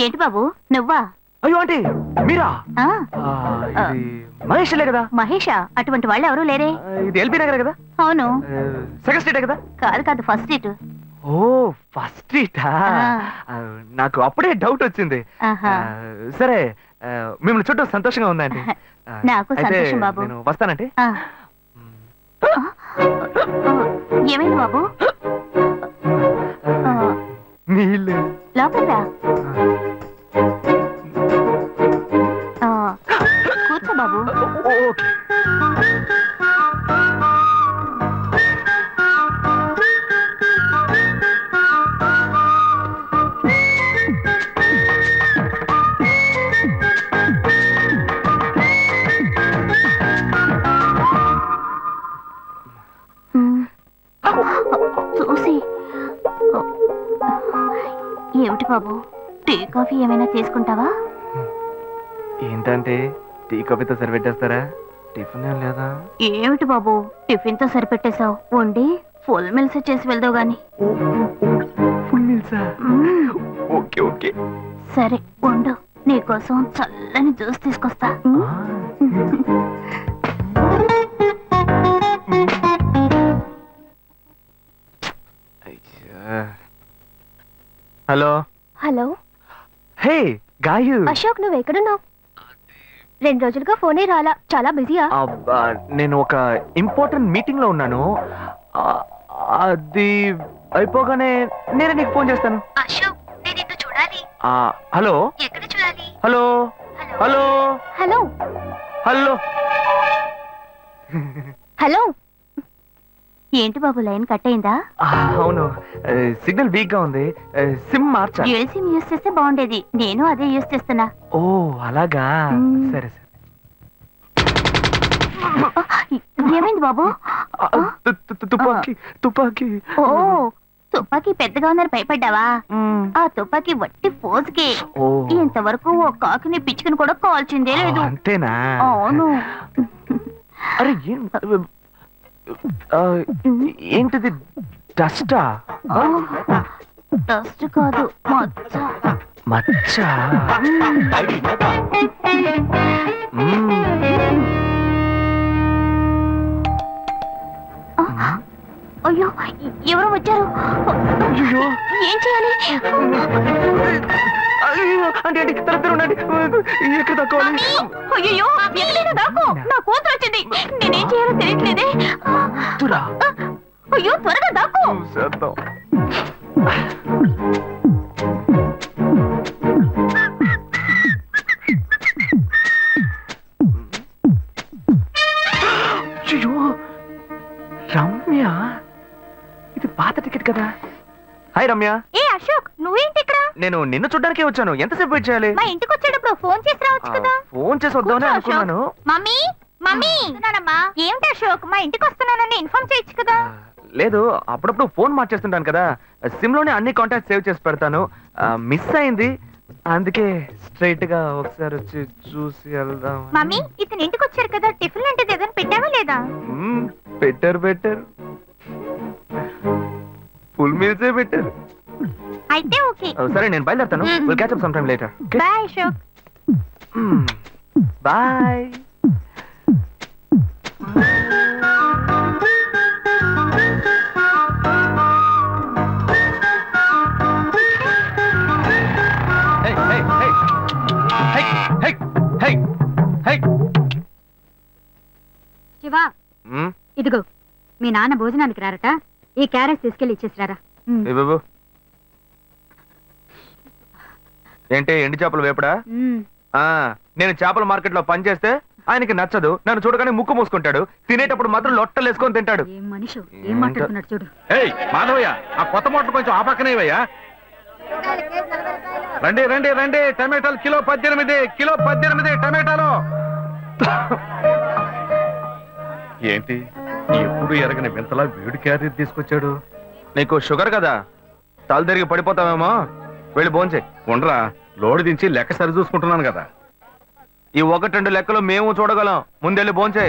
ఏంటి బాబు నువ్వా? అయ్యో ఆంటీ మీరా? ఆ, ఇది మహేష్లే కదా? మహేషా? అటువంటి వాళ్ళు ఎవరూ లేరే. ఇది ఎల్బీ నగర్ కదా? అవును. సెకండ్ స్ట్రీటే కదా? కాదు కాదు, ఫస్ట్ సీట్. ఓ ఫస్ట్ స్ట్రీటా? నాకు అప్పుడే డౌట్ వచ్చింది. సరే మిమ్మల్ని చుట్టూ సంతోషంగా ఉందండి. నాకు సంతోషం బాబు. నేను వస్తానంటే. ఏమైంది బాబు? నీళ్ళు లోపల రా. కూర్చో బాబు. ఓకే. చూసి ఏమిటి బాబు, టీ కాఫీ ఏమైనా తీసుకుంటావా? ఏంటంటే టీ కాఫీతో సరిపెట్టేస్తారా? టిఫిన్ ఏం లేదా? ఏమిటి బాబు టిఫిన్ తో సరిపెట్టేశావు? వండి ఫుల్ మిల్స్ చేసి వెళ్దావు గాని. ఫుల్ మీల్సా? Okay okay. సరే వండు, నీకోసం చల్లని జ్యూస్ తీసుకొస్తా. Hello hello. Hey Gayu. Ashok నువ్వు ఎక్కడున్నావు? 2 రోజులుగా ఫోనే రాలా, చాలా బిజీయా? నేను ఒక ఇంపార్టెంట్ మీటింగ్ లో ఉన్నాను. అది అయిపోగానే నేనే నీకు ఫోన్ చేస్తాను. అశోక్ నేను నిన్ను చూడాలి. హలో. ఎక్కడ చూడాలి? Hello hello hello hello hello. ఏంటి బాబు లైన్ కట్ అయిందా? అవును, సిగ్నల్ వీక్ గా ఉంది. సిమ్ మార్చా. డ్యూయల్ సిమ్ యూస్ చేస్తే బాగుండేది, నేను అదే యూస్ చేస్తున్నా. ఓ అలాగా. సరే సరే. ఏమైంది బాబు? తుపాకీ తుపాకీ. ఓ తుపాకీ పెద్దగా ఉందని భయపడ్డావా? ఆ తుపాకీ వట్టి ఫోజుకే. ఇంతవరకు ఓ కాకిని పిచ్చుకుని కూడా కాల్చిందే లేదు. అంతేనా? అవును. అరే ఏంటిది? డస్టా? డస్ట్ కాదు, మచ్చ. మచ్చ? అయ్యో ఎవరో వచ్చారు. ఏం చేయాలి? అంటే ఉండండి, ఎక్కడ తక్కువాలి? అయ్యో ఎక్కడైనా దాకో, నా కూతురు వచ్చింది. నేనేం చేయాలో తెలియట్లేదే. అయ్యో త్వరగా దాకో. రమ్య, ఇది పాత టికెట్ కదా? హాయ్ రమ్య. ఏ అశోక్ నువ్వేంటి ఇక్కడ? నేను నిన్ను చూడ్డానికే వచ్చాను. ఎంతసేపు వెయిట్ చేయాలి? మా ఇంటికి వచ్చేటప్పుడు ఫోన్ చేసి రావచ్చు కదా. ఫోన్ చేసి వద్దామని అనుకున్నాను. మమ్మీ మమ్మీ ఏమిటి అశోక్, మా ఇంటికి వస్తున్నానని ఇన్ఫార్మ్ చేయొచ్చు కదా. లేదు, అప్పుడప్పుడు ఫోన్ మార్చేస్తుంటాను కదా, సిమ్ లోనే అన్ని కాంటాక్ట్ సేవ్ చేసి పెడతాను. మిస్ అయింది, అందుకే స్ట్రైట్ గా ఒకసారి వచ్చి చూసి వెళ్దాం. మమ్మీ ఇతను ఇంటికి వచ్చారు కదా, టిఫిన్ లాంటిది ఏదైనా పెట్టావా లేదా? బెటర్ ఫుల్ మీల్సే బెటర్. అయితే ఓకే. సరే నేను బయలుదేరుతాను. Will catch up some time later. Bye Ashok. Bye. Shiva ఇదిగో, మీ నాన్న భోజనానికి రారట, ఈ క్యారెట్ తీసుకెళ్లి ఇచ్చేసిరారా. బాబు ఏంటి ఎండి చేపలు వేపడా? నేను చేపల మార్కెట్ లో పనిచేస్తే ఆయనకి నచ్చదు, నన్ను చూడగానే ముక్కు మూసుకుంటాడు, తినేటప్పుడు మాత్రం లొట్టలు వేసుకొని తింటాడు. ఏం మనిషి, ఏం మాట్లాడుతున్నాడు చూడు. మాధవయ్య, ఆ కొత్త మోటార్ కొంచెం ఆ పక్కనేవయ్యా. రండి రండి రండి, టమాటాలు కిలో 18 టమాటాలు. ఏంటి ఎప్పుడు ఎరగని వింతలా వేడి క్యారెట్ తీసుకొచ్చాడు? నీకు షుగర్ కదా, తల తిరిగి పడిపోతావేమో, వెళ్ళి భోంచే. ఉండరా, లోడు దించి లెక్క సరి చూసుకుంటున్నాను కదా. ఈ 1-2 లెక్కలు మేము చూడగలం, ముందెళ్ళి భోంచే.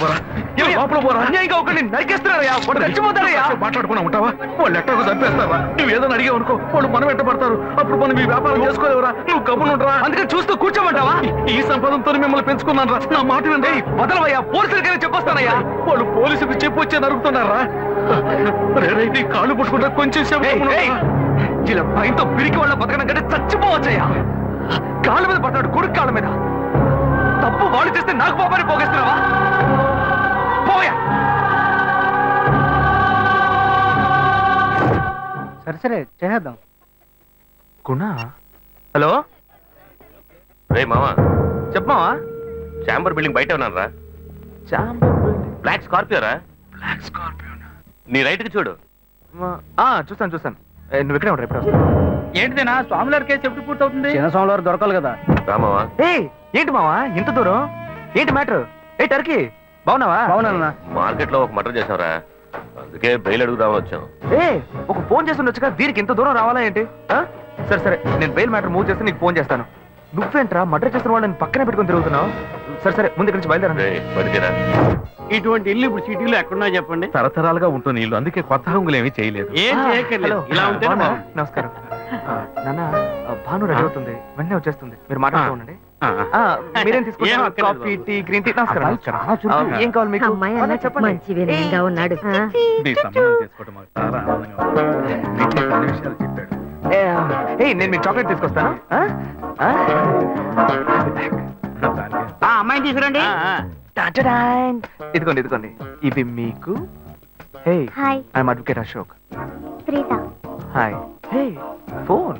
పోరా లోపల పోరా అన్యాయంగా ఒకరిని నరికేస్తున్నారయ్యా వాడు చచ్చిపోతారయ్యా మాట్లాడుకున్నా ఉంటావా వాళ్ళు ఎట్టకు చంపేస్తావా నువ్వు ఏదైనా అడిగావు అనుకో వాళ్ళు మనం వెంటబడతారు అప్పుడు మనం ఈ వ్యాపారం చేసుకోలేవరా నువ్వు కబునుంటరా అందుకని చూస్తూ కూర్చోమంటావా ఈ సంపదంతో మిమ్మల్ని పెంచుకున్నాను రా నా మాట వినండి వదలవయ్యా పోలీసులకైనా చెప్పొస్తానయ్యా వాళ్ళు పోలీసులకు చెప్పొచ్చే నరుగుతున్నారా నీ కాళ్ళు పుట్టుకుంటా కొంచెం సేపు ఇలా భయంతో పిరికి వాళ్ళ బతకడం కంటే చచ్చిపోవచ్చయ్యా కాళ్ళ మీద పడ్డాడు కొడుకు కాళ్ళ మీద తప్పు వాళ్ళు చేస్తే నాకు పాపాన్ని పోగేస్తున్నావా పోయా సరే చేద్దాం గుణ హలో రే మామా చెప్పమావా చాంబర్ బిల్డింగ్ బయట ఉన్నాను రా బ్లాక్ స్కార్పియో రా బ్లాక్ స్కార్పియో నీ రైట్ కి చూడు చూస్తాను నువ్వు ఇక్కడే ఉంటావు ఎప్పుడు వస్తావు ఏంటిదేనా స్వామివారి కేసు ఎప్పుడు పూర్తవుతుంది చిన్న స్వామివారు దొరకాలి కదా రామావా ఏంటి మావా ఇంత దూరం ఏంటి మ్యాటర్ టర్కీ బాగున్నావా అవునన్నా మార్కెట్ లో ఒక మర్డర్ చేసావురా అందుకే బెయిల్ అడుగుదామని వచ్చాం ఒక ఫోన్ చేసి ఉండొచ్చుగా దీనికి ఇంత దూరం రావాలా ఏంటి సరే నేను బెయిల్ మ్యాటర్ మూవ్ చేస్తే నీకు ఫోన్ చేస్తాను నువ్వేంట్రా మర్డర్ చేసిన వాళ్ళని పక్కనే పెట్టుకుని తిరుగుతున్నావు సరే ముందు ఇక్కడి నుంచి బయలుదేరండి బతికేరా ఇటువంటి ఇల్లు ఇప్పుడు సిటీలో ఎక్కడున్నా చెప్పండి తరతరాలుగా ఉంటుంది ఇల్లు అందుకే కొత్త హంగులు ఏమీ చేయలేదు ఏం చేయక్కర్లేదు ఇలా ఉంటే నమస్కారం నాన్న భాను రెడీ అవుతుంది వెంటనే వచ్చేస్తుంది మీరు మాట్లాడుతూ ఉండండి మీరేం తీసుకుంటారు కాఫీ టీ గ్రీన్ టీ నమస్కారం ఏం కావాలి మీకు అమ్మాయి అన్నట్టు చెప్పండి మంచి వినయంగా ఉన్నాడు మీ సంబంధం చేసుకోవడం మాకు చాలా ఆనందంగా ఉంది. నీతో కొన్ని విషయాలు చెప్పాడు నేను మీకు చాక్లెట్ తీసుకొస్తాను అమ్మాయిని తీసుకురండి ఇదిగోండి ఇవి మీకు hey hi I'm advocate Ashok Preetha hi hey phone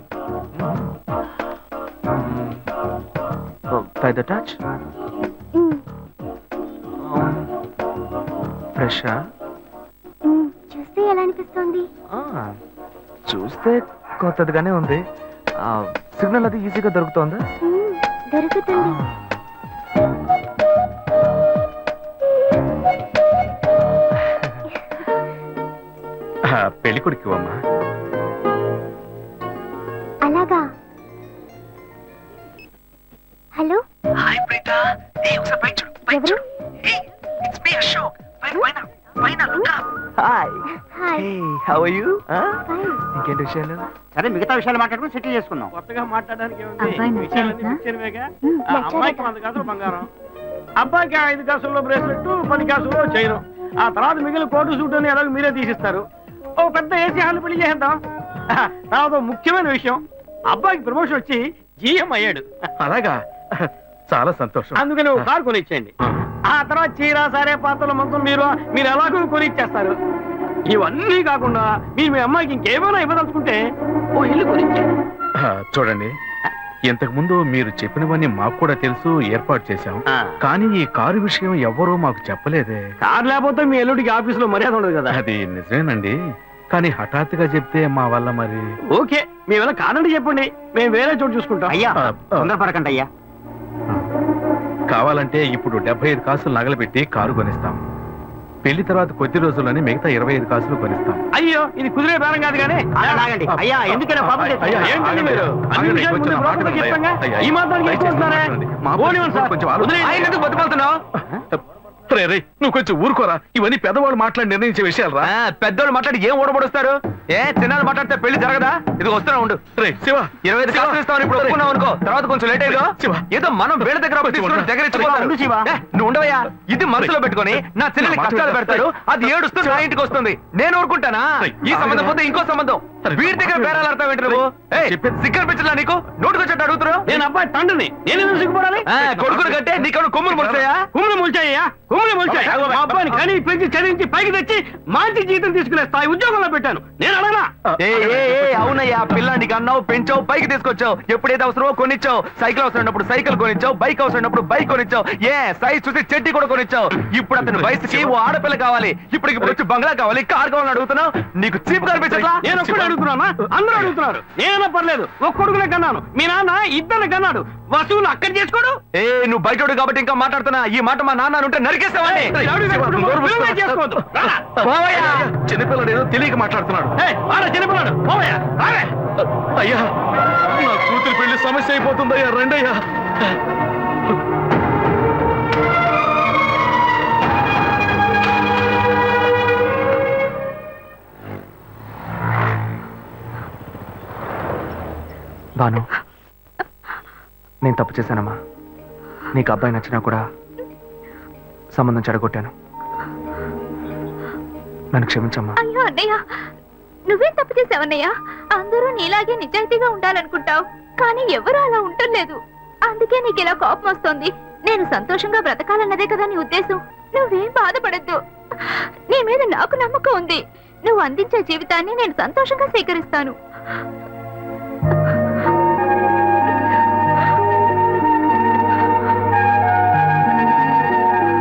by the touch fresh చూస్తే ఎలా అనిపిస్తుంది చూస్తే కొత్తదిగానే ఉంది సిగ్నల్ అది ఈజీగా దొరుకుతోందా దొరుకుతుంది పెళ్లి కొడుకు అమ్మా అలాగా హలో ఎవరు hi hi how are you fine ఇంకేంటి విషయాలు సరే మిగతా విషయాలు మాట్లాడుకుని సెటిల్ చేసుకుందాం కొత్తగా మాట్లాడడానికి అబ్బాయి నచ్చాడా? అమ్మాయికి 100 కాసులు బంగారం అబ్బాయికి 5 కాసుల్లో బ్రేస్లెట్ 10 కాసుల్లో చైన్ ఆ తర్వాత మిగిలిన కోటు సూట్ అని ఎలాగో మీరే తీసిస్తారు ఓ పెద్ద ఏసీ హాల్ పెళ్లి చేద్దాం తర్వాత ముఖ్యమైన విషయం అబ్బాయికి ప్రమోషన్ వచ్చి జీఎం అయ్యాడు అలాగా చాలా సంతోషం అందుకని ఒక కారు కొనిచ్చేయండి ఆ తర్వాత చీర సరే పాత్రల మొత్తం మీరు ఎలాగో కొనిచ్చేస్తారు ఇవన్నీ కాకుండా మీరు మీ అమ్మాయికి ఇంకేమైనా ఇవ్వదలుచుకుంటే ఓ ఇల్లు కొనిచ్చేయండి చూడండి ఇంతకు ముందు మీరు చెప్పినవన్నీ మాకు కూడా తెలుసు ఏర్పాటు చేశాం కానీ ఈ కారు విషయం ఎవ్వరూ మాకు చెప్పలేదే కారు లేకపోతే మీ ఎల్లుడికి ఆఫీసులో మర్యాద ఉండదు కదా అది నిజమేనండి కానీ హఠాత్తుగా చెప్తే మా వల్ల మరి ఓకే మీ వల్ల కాదండి చెప్పండి మేము వేరే చోటు చూసుకుంటాం అయ్యా తొందరపడకండి అయ్యా కావాలంటే ఇప్పుడు 75 కాసులు నగలబెట్టి కారు కొనిస్తాం పెళ్లి తర్వాత కొద్ది రోజుల్లోనే మిగతా 25 కాసులు కొనిస్తాం అయ్యో ఇది కుదిరే బేరం కాదు కానీ ఆగండి. అయ్యా ఎందుకైనా పాపం చేస్తారు? అయ్యా, ఏంటండి ఆగండి. మీరు? అన్ని ఆగండి, విషయాలు కొంచెం ముందు బ్రోకర్తో మాట్లాడండి. చెప్పంగా? అయ్యా, ఈ మాత్రానికి దయచేసి ఎక్కువస్తున్నారే? మాట్లాడండి. మా పోనివ్వండి సార్. కొంచెం ఆలోచించండి. వదిలేయండి. ఆయన ఎందుకు బతిమాలుతున్నావు? రే నువ్వు కొంచెం ఊరుకోరా ఇవన్నీ పెద్దవాళ్ళు మాట్లాడి నిర్ణయించే విషయాలు రా పెద్దవాళ్ళు మాట్లాడి ఏం ఓడబడుస్తారు చిన్నాళ్ళు మాట్లాడితే పెళ్లి జరగదా ఇది వస్తున్నా ఉండు రే శివ 25 కాసులు ఇస్తామని ఇప్పుడు ఒప్పుకున్నావు అనుకో తర్వాత కొంచెం లేట్ అయ్యో ఏదో మనం వేళ దగ్గర దగ్గర ఉండు శివ. నువ్వు ఉండవయ్యా ఇది మనసులో పెట్టుకొని నా చెల్లెలు కష్టాలు పెడతారు అది ఏడుస్తూ నా ఇంటికి వస్తుంది నేను ఊరుకుంటానా ఈ సంబంధం పోతే ఇంకో సంబంధం వీడి దగ్గర బేరాలు ఆడతావు ఏంటి నువ్వు సిగ్గర్ పిచ్చలా నీకు నోటుకొచ్చేట్టు అడుగుతున్నావు నేను అబ్బాయి తండ్రిని నేను ఎందుకు సిగ్గుపడాలి కొడుకులు కంటే నీకు కొమ్ములు ముడతాయా కుమ్ములు ముల్చాయ్యా కుమ్ములు ముల్చాయి మా అబ్బాయిని కని పెంచి చదివించి పైకి తెచ్చి మంచి జీతం తీసుకునే స్థాయి ఉద్యోగంలో పెట్టాను నేను అడగనా అవునయ్యా పిల్లానికి అన్నావు పెంచావు పైకి తీసుకొచ్చావు ఎప్పుడైతే అవసరమో కొనిచ్చావు సైకిల్ అవసరమైనప్పుడు సైకిల్ కొనిచ్చావు బైక్ అవసరమైనప్పుడు బైక్ కొనిచ్చావు సైజ్ చూసి చెట్టి కూడా కొనిచ్చావు ఇప్పుడు అతని వయసుకి ఓ ఆడపిల్ల కావాలి ఇప్పుడు వచ్చి బంగ్లా కావాలి కార్ కావాలని అడుగుతున్నావు నీకు చీప్ కనిపించట్లా నేను ఒక్కడే అడుగుతున్నా అందరూ అడుగుతున్నారు నేనైనా పర్లేదు ఒక్క కొడుకునే కన్నాను మీ నాన్న ఇద్దరు కన్నాడు వసూలు అక్కడ చేసుకోడు నువ్వు బయటోడు కాబట్టి ఇంకా మాట్లాడుతున్నా ఈ మాట మా నాన్న ఉంటే నరికేస్తావని చేసుకోవద్దు చిన్నపిల్లడు ఏదో తెలియక మాట్లాడుతున్నాడు చిన్నపిల్లాడు అయ్యా నా కూతురు పెళ్లి సమస్య అయిపోతుందయ్యా రండయ్యా భాను, నేను తప్పు చేశానమ్మా. నీకు అబ్బాయి నచ్చినా కూడా సంబంధం చెడగొట్టాను. నన్ను క్షమించమ్మా. అయ్యో అన్నయ్య, నువ్వేం తప్పు చేసావన్నయ్య? అందరూ నీలాగే నిజాయితీగా ఉండాలనుకుంటావు, కానీ ఎవరు అలా ఉండలేదు. అందుకే నీకు ఇలా కోపం వస్తుంది. నేను సంతోషంగా బ్రతకాలన్నదే కదా నీ ఉద్దేశం. నువ్వేం బాధపడద్దు. నీ మీద నాకు నమ్మకం ఉంది. నువ్వు అందించే జీవితాన్ని నేను సంతోషంగా స్వీకరిస్తాను.